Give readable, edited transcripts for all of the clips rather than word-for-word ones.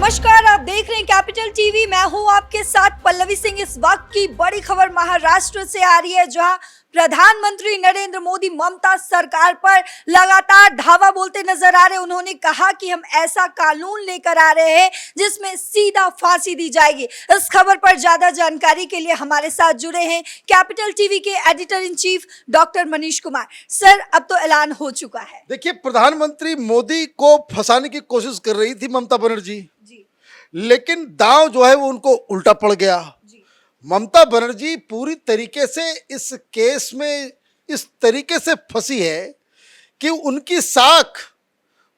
नमस्कार, आप देख रहे हैं कैपिटल टीवी। मैं हूं आपके साथ पल्लवी सिंह। इस वक्त की बड़ी खबर महाराष्ट्र से आ रही है, जहां प्रधानमंत्री नरेंद्र मोदी ममता सरकार पर लगातार धावा बोलते नजर आ रहे हैं। उन्होंने कहा कि हम ऐसा कानून लेकर आ रहे हैं जिसमें सीधा फांसी दी जाएगी। इस खबर पर ज्यादा जानकारी के लिए हमारे साथ जुड़े हैं कैपिटल टीवी के editor in chief doctor Manish Kumar. Sir, अब तो ऐलान हो चुका है। देखिए, प्रधानमंत्री मोदी को फंसाने की कोशिश कर रही थी ममता बनर्जी जी लेकिन दांव जो है वो उनको उल्टा पड़ गया। जी ममता बनर्जी पूरी तरीके से इस केस में इस तरीके से फंसी है कि उनकी साख,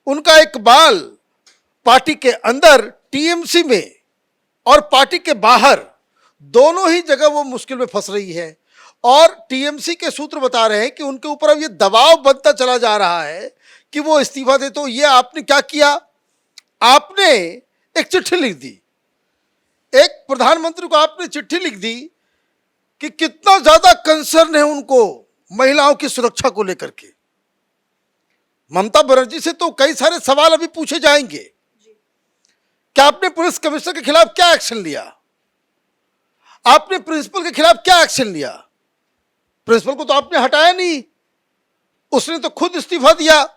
उनका एक बाल पार्टी के अंदर टीएमसी में और पार्टी के बाहर दोनों ही जगह वो मुश्किल में फंस रही है। और टीएमसी के सूत्र बता रहे हैं कि उनके ऊपर अब ये दबाव बनता चला जा रहा है कि वो इस्तीफा दे। तो ये आपने क्या किया? आपने एक चिट्ठी लिख दी, एक प्रधानमंत्री को आपने चिट्ठी लिख दी कि कितना ज्यादा कंसर्न है उनको महिलाओं की सुरक्षा को लेकर के। ममता बनर्जी से तो कई सारे सवाल अभी पूछे जाएंगे। क्या आपने पुलिस कमिश्नर के खिलाफ क्या एक्शन लिया? आपने प्रिंसिपल के खिलाफ क्या एक्शन लिया? प्रिंसिपल को तो आपने हटाया नहीं, उसने तो खुद इस्तीफा दिया।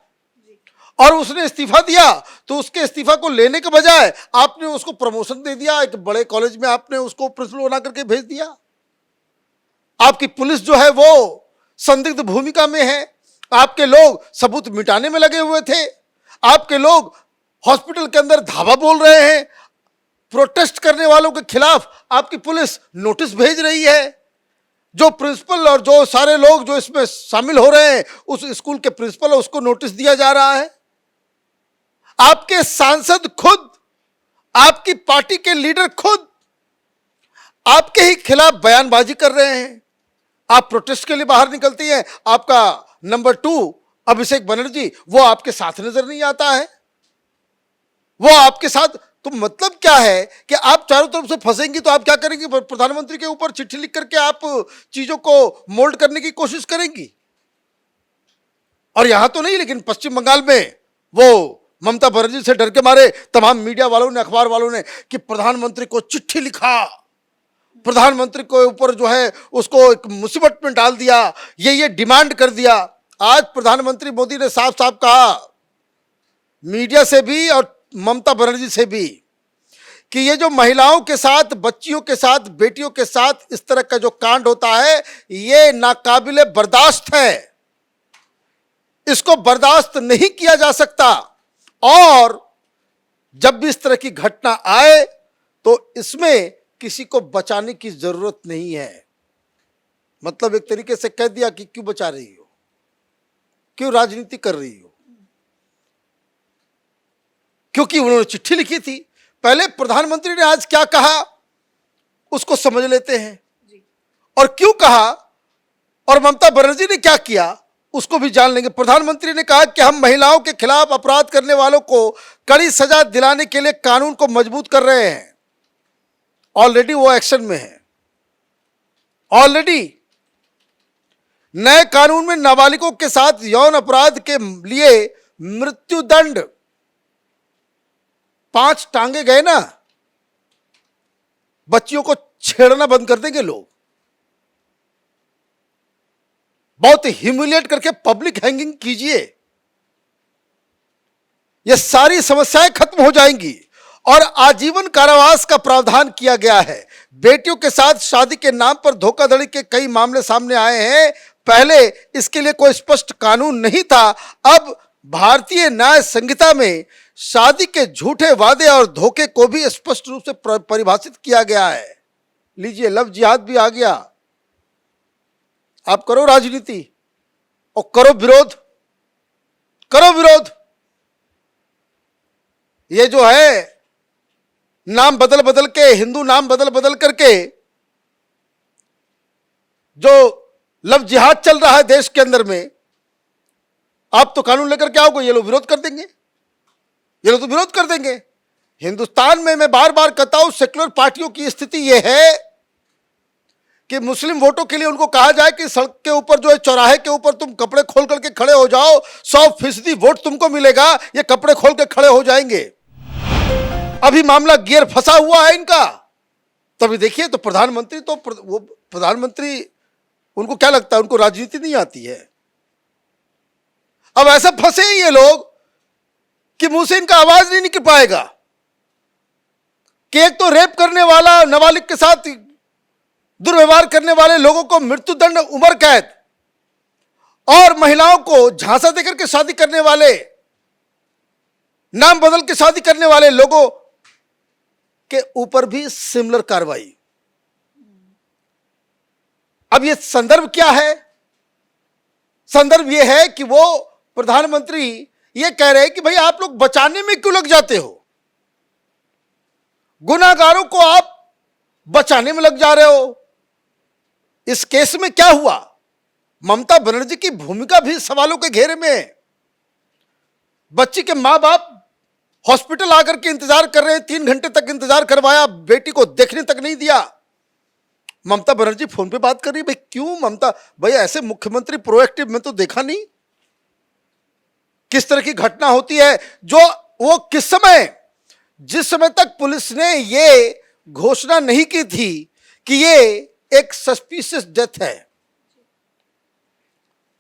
और उसने इस्तीफा दिया तो उसके इस्तीफा को लेने के बजाय आपने उसको प्रमोशन दे दिया, एक बड़े कॉलेज में आपने उसको प्रिंसिपल बना करके भेज दिया। आपकी पुलिस जो है वो संदिग्ध भूमिका में है। आपके लोग सबूत मिटाने में लगे हुए थे। आपके लोग हॉस्पिटल के अंदर धावा बोल रहे हैं। प्रोटेस्ट करने वालों के खिलाफ आपकी पुलिस नोटिस भेज रही है। जो प्रिंसिपल और जो सारे लोग जो इसमें शामिल हो रहे हैं, उस स्कूल के प्रिंसिपल है, उसको नोटिस दिया जा रहा है। आपके सांसद खुद, आपकी पार्टी के लीडर खुद आपके ही खिलाफ बयानबाजी कर रहे हैं। आप प्रोटेस्ट के लिए बाहर निकलती हैं, आपका नंबर 2 अभिषेक बनर्जी वो आपके साथ नजर नहीं आता है, वो आपके साथ। तो मतलब क्या है कि आप चारों तरफ से फंसेंगी तो आप क्या करेंगी? प्रधानमंत्री के ऊपर चिट्ठी लिख करके आप चीजों को मोल्ड करने की कोशिश करेंगी। और यहां तो नहीं, लेकिन पश्चिम बंगाल में वो ममता बनर्जी से डर के मारे तमाम मीडिया वालों ने, अखबार वालों ने कि प्रधानमंत्री को चिट्ठी लिखा, प्रधानमंत्री के ऊपर जो है उसको एक मुसीबत में डाल दिया, ये डिमांड कर दिया। आज प्रधानमंत्री मोदी ने साफ साफ कहा, मीडिया से भी और ममता बनर्जी से भी, कि ये जो महिलाओं के साथ, बच्चियों के साथ, बेटियों के साथ इस तरह का जो कांड होता है ये नाकाबिले बर्दाश्त है, इसको बर्दाश्त नहीं किया जा सकता। और जब भी इस तरह की घटना आए तो इसमें किसी को बचाने की जरूरत नहीं है। मतलब एक तरीके से कह दिया कि क्यों बचा रही हो, क्यों राजनीति कर रही हो। क्योंकि उन्होंने चिट्ठी लिखी थी। पहले प्रधानमंत्री ने आज क्या कहा उसको समझ लेते हैं, और क्यों कहा और ममता बनर्जी ने क्या किया उसको भी जान लेंगे। प्रधानमंत्री ने कहा कि हम महिलाओं के खिलाफ अपराध करने वालों को कड़ी सजा दिलाने के लिए कानून को मजबूत कर रहे हैं। ऑलरेडी वो एक्शन में है। ऑलरेडी नए कानून में नाबालिगों के साथ यौन अपराध के लिए मृत्युदंड 5 टांगे गए ना, बच्चियों को छेड़ना बंद कर देंगे लोग। बहुत ह्यूमिलिएट करके पब्लिक हैंगिंग कीजिए, ये सारी समस्याएं खत्म हो जाएंगी। और आजीवन कारावास का प्रावधान किया गया है। बेटियों के साथ शादी के नाम पर धोखाधड़ी के कई मामले सामने आए हैं। पहले इसके लिए कोई स्पष्ट कानून नहीं था। अब भारतीय न्याय संहिता में शादी के झूठे वादे और धोखे को भी स्पष्ट रूप से परिभाषित किया गया है। लीजिए, लव जिहाद भी आ गया। आप करो राजनीति और करो विरोध, करो विरोध। ये जो है नाम बदल बदल के, हिंदू नाम बदल बदल करके जो लव जिहाद चल रहा है देश के अंदर में, आप तो कानून लेकर के आओगे, ये लोग विरोध कर देंगे, ये लोग तो विरोध कर देंगे। हिंदुस्तान में मैं बार बार कहता हूं, सेक्युलर पार्टियों की स्थिति यह है कि मुस्लिम वोटों के लिए उनको कहा जाए कि सड़क के ऊपर जो है, चौराहे के ऊपर तुम कपड़े खोल करके खड़े हो जाओ, 100% वोट तुमको मिलेगा। ये कपड़े खोल के खड़े हो जाएंगे। अभी मामला गियर फंसा हुआ है इनका। तभी देखिए तो प्रधानमंत्री तो वो प्रधानमंत्री, उनको क्या लगता है, उनको राजनीति नहीं आती है। अब ऐसा फंसे ही ये लोग कि मुंह से इनका आवाज नहीं निकल पाएगा कि एक तो रेप करने वाला, नाबालिग के साथ दुर्व्यवहार करने वाले लोगों को मृत्युदंड, उम्र कैद, और महिलाओं को झांसा देकर के शादी करने वाले, नाम बदल के शादी करने वाले लोगों के ऊपर भी सिमिलर कार्रवाई। अब ये संदर्भ क्या है? संदर्भ ये है कि वो प्रधानमंत्री ये कह रहे हैं कि भाई आप लोग बचाने में क्यों लग जाते हो, गुनाहगारों को आप बचाने में लग जा रहे हो। इस केस में क्या हुआ? ममता बनर्जी की भूमिका भी सवालों के घेरे में है। बच्ची के मां बाप हॉस्पिटल आकर के इंतजार कर रहे हैं, 3 घंटे तक इंतजार करवाया, बेटी को देखने तक नहीं दिया। ममता बनर्जी फोन पे बात कर रही है। भाई क्यों ममता, भाई ऐसे मुख्यमंत्री प्रोएक्टिव में तो देखा नहीं। किस तरह की घटना होती है जो वो किस समय, जिस समय तक पुलिस ने ये घोषणा नहीं की थी कि ये एक सस्पिशियस डेथ है,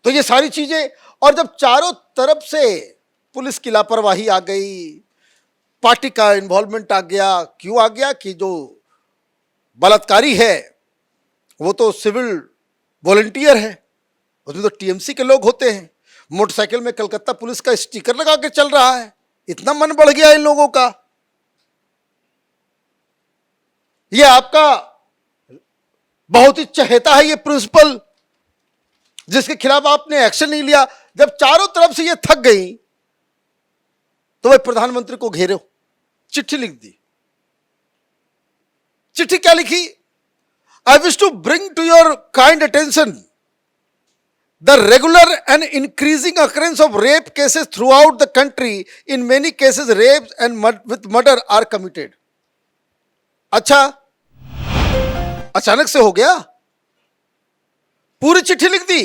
तो ये सारी चीजें, और जब चारों तरफ से पुलिस की लापरवाही आ गई, पार्टी का इन्वॉल्वमेंट आ गया। क्यों आ गया कि जो बलात्कारी है वो तो सिविल वॉलंटियर है, उसमें तो टीएमसी के लोग होते हैं। मोटरसाइकिल में कलकत्ता पुलिस का स्टिकर लगा के चल रहा है। इतना मन बढ़ गया इन लोगों का। ये आपका बहुत ही चहेता है ये प्रिंसिपल, जिसके खिलाफ आपने एक्शन नहीं लिया। जब चारों तरफ से ये थक गई तो वह प्रधानमंत्री को घेरे, चिट्ठी लिख दी। चिट्ठी क्या लिखी? I wish to bring to your kind attention the regular and increasing occurrence of rape cases throughout the country. In many cases, rapes and with murder are committed. अच्छा, अचानक से हो गया? पूरी चिट्ठी लिख दी,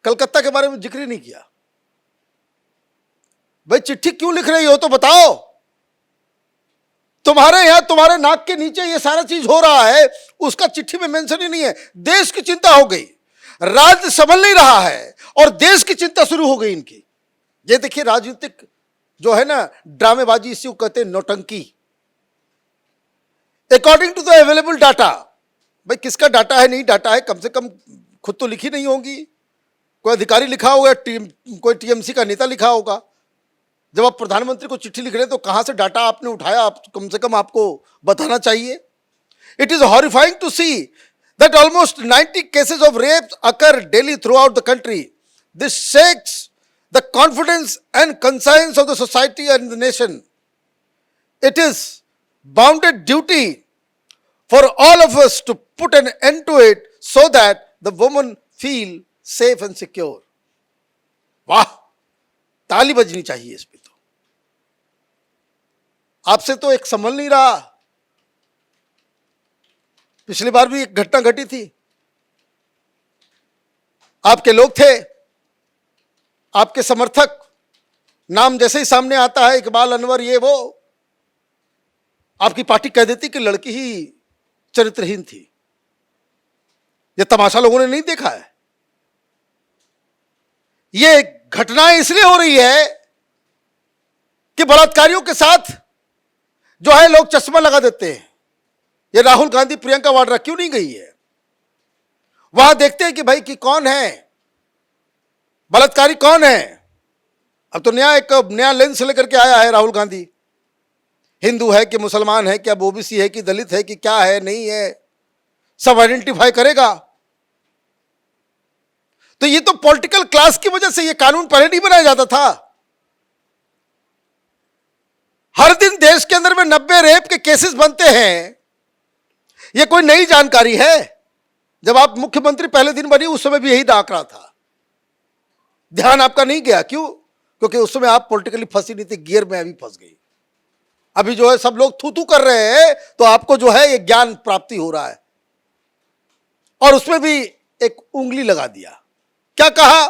कलकत्ता के बारे में जिक्र ही नहीं किया। भाई चिट्ठी क्यों लिख रही हो तो बताओ। तुम्हारे यहां, तुम्हारे नाक के नीचे ये सारा चीज हो रहा है, उसका चिट्ठी में मेंशन ही नहीं है। देश की चिंता हो गई, राज्य संभल नहीं रहा है और देश की चिंता शुरू हो गई इनकी। ये देखिए राजनीतिक जो है ना ड्रामेबाजी, इसी को कहते हैं नौटंकी। According to the available data, भाई किसका डाटा है, नहीं डाटा है, कम से कम खुद तो लिखी नहीं होगी, कोई अधिकारी लिखा होगा, कोई टीएमसी का नेता लिखा होगा। जब आप प्रधानमंत्री को चिट्ठी लिख रहे हैं तो कहां से डाटा आपने उठाया, आप कम से कम आपको बताना चाहिए। It is horrifying to see that almost 90 cases of rape occur daily throughout the country. This shakes the confidence and conscience of the society and the nation. It is bounded duty for all of us to put an end to it so that the woman feel safe and secure. वाह, ताली बजनी चाहिए इस पे। तो आपसे तो एक संभल नहीं रहा। पिछली बार भी एक घटना घटी थी, आपके लोग थे, आपके समर्थक, नाम जैसे ही सामने आता है इकबाल अनवर ये वो, आपकी पार्टी कह देती कि लड़की ही चरित्रहीन थी। ये तमाशा लोगों ने नहीं देखा है। ये घटनाएं इसलिए हो रही है कि बलात्कारियों के साथ जो है लोग चश्मा लगा देते हैं। ये राहुल गांधी, प्रियंका वाड्रा क्यों नहीं गई है? वहां देखते हैं कि भाई कि कौन है बलात्कारी, कौन है। अब तो एक नया लेंस लेकर के आया है राहुल गांधी। हिंदू है कि मुसलमान है, क्या ओबीसी है कि दलित है कि क्या है, नहीं है, सब आइडेंटिफाई करेगा। तो ये तो पॉलिटिकल क्लास की वजह से ये कानून पहले नहीं बनाया जाता था। हर दिन देश के अंदर में 90 रेप के केसेस बनते हैं। ये कोई नई जानकारी है? जब आप मुख्यमंत्री पहले दिन बनी उस समय भी यही डाक रहा था। ध्यान आपका नहीं गया, क्यों? क्योंकि उस समय आप पॉलिटिकली फंसी नहीं थी, गियर में अभी फंस गई। अभी जो है सब लोग थू थू कर रहे हैं तो आपको जो है ये ज्ञान प्राप्ति हो रहा है। और उसमें भी एक उंगली लगा दिया। क्या कहा?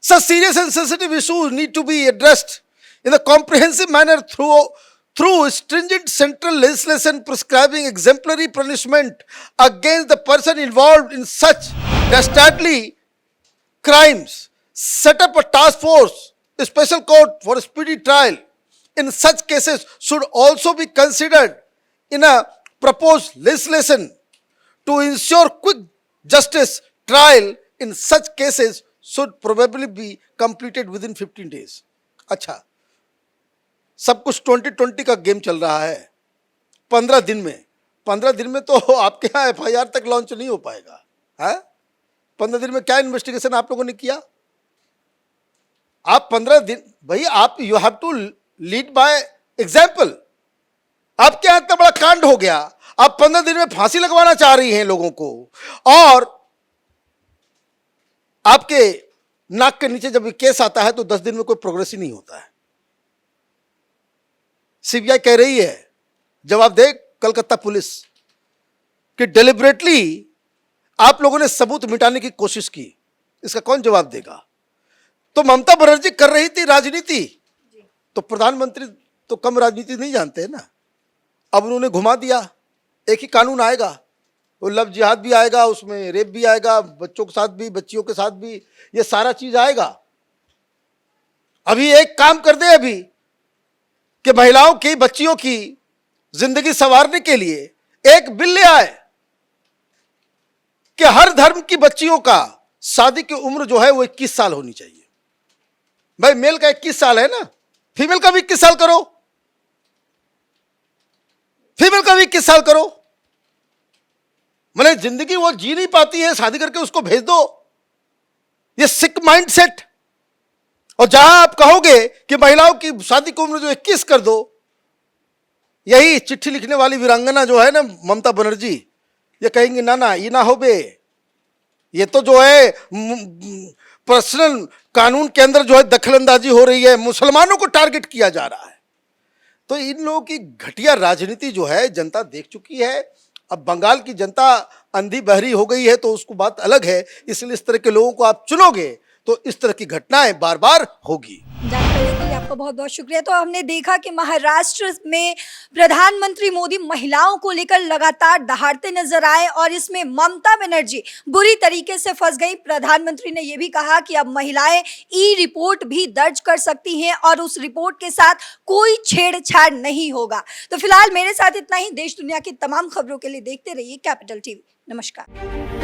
Such serious and sensitive issues need to be addressed in a comprehensive manner through through stringent central legislation prescribing exemplary punishment against the person involved in such dastardly crimes, set up a task force, a special court for a speedy trial in such cases should also be considered in a proposed legislation to ensure quick justice. Trial in such cases should probably be completed within 15 days. अच्छा, सब कुछ 2020 का game चल रहा है 15 दिन में तो आपके यहाँ एफआईआर तक लॉन्च नहीं हो पाएगा है। 15 दिन में क्या इन्वेस्टिगेशन आप लोगों ने किया? आप 15 दिन, भाई आप you have to lead by example. आपके यहाँ इतना बड़ा कांड हो गया, आप 15 दिन में फांसी लगवाना चाह रही हैं लोगों को, और आपके नाक के नीचे जब केस आता है तो 10 दिन में कोई प्रोग्रेस ही नहीं होता है। सीबीआई कह रही है, जवाब दे कलकत्ता पुलिस कि डेलिबरेटली आप लोगों ने सबूत मिटाने की कोशिश की। इसका कौन जवाब देगा? तो ममता बनर्जी कर रही थी राजनीति, तो प्रधानमंत्री तो कम राजनीति नहीं जानते हैं ना। अब उन्होंने घुमा दिया, एक ही कानून आएगा, वो लव जिहाद भी आएगा, उसमें रेप भी आएगा, बच्चों के साथ भी, बच्चियों के साथ भी, ये सारा चीज आएगा। अभी एक काम कर दे अभी कि महिलाओं की, बच्चियों की जिंदगी संवारने के लिए एक बिल ले आए कि हर धर्म की बच्चियों का शादी की उम्र जो है वो 21 साल होनी चाहिए। भाई मेल का 21 साल है ना, फीमेल का भी 21 साल करो, फीमेल का भी 21 साल करो। मतलब जिंदगी वो जी नहीं पाती है, शादी करके उसको भेज दो। ये सिक माइंडसेट। और जहां आप कहोगे कि महिलाओं की शादी की उम्र जो 21 कर दो, यही चिट्ठी लिखने वाली वीरांगना जो है ना ममता बनर्जी, ये कहेंगे ना ना ये ना हो बे, ये तो जो है पर्सनल कानून के अंदर जो है दखलंदाजी हो रही है, मुसलमानों को टारगेट किया जा रहा है। तो इन लोगों की घटिया राजनीति जो है जनता देख चुकी है। अब बंगाल की जनता अंधी बहरी हो गई है तो उसको बात अलग है, इसलिए इस तरह के लोगों को आप चुनोगे तो इस तरह की घटनाएं बार बार होगी। जानकारी के लिए आपका बहुत बहुत शुक्रिया। तो हमने देखा कि महाराष्ट्र में प्रधानमंत्री मोदी महिलाओं को लेकर लगातार दहाड़ते नजर आए और इसमें ममता बनर्जी बुरी तरीके से फंस गई। प्रधानमंत्री ने यह भी कहा कि अब महिलाएं ई रिपोर्ट भी दर्ज कर सकती हैं और उस रिपोर्ट के साथ कोई छेड़छाड़ नहीं होगा। तो फिलहाल मेरे साथ इतना ही। देश दुनिया की तमाम खबरों के लिए देखते रहिए कैपिटल टीवी। नमस्कार।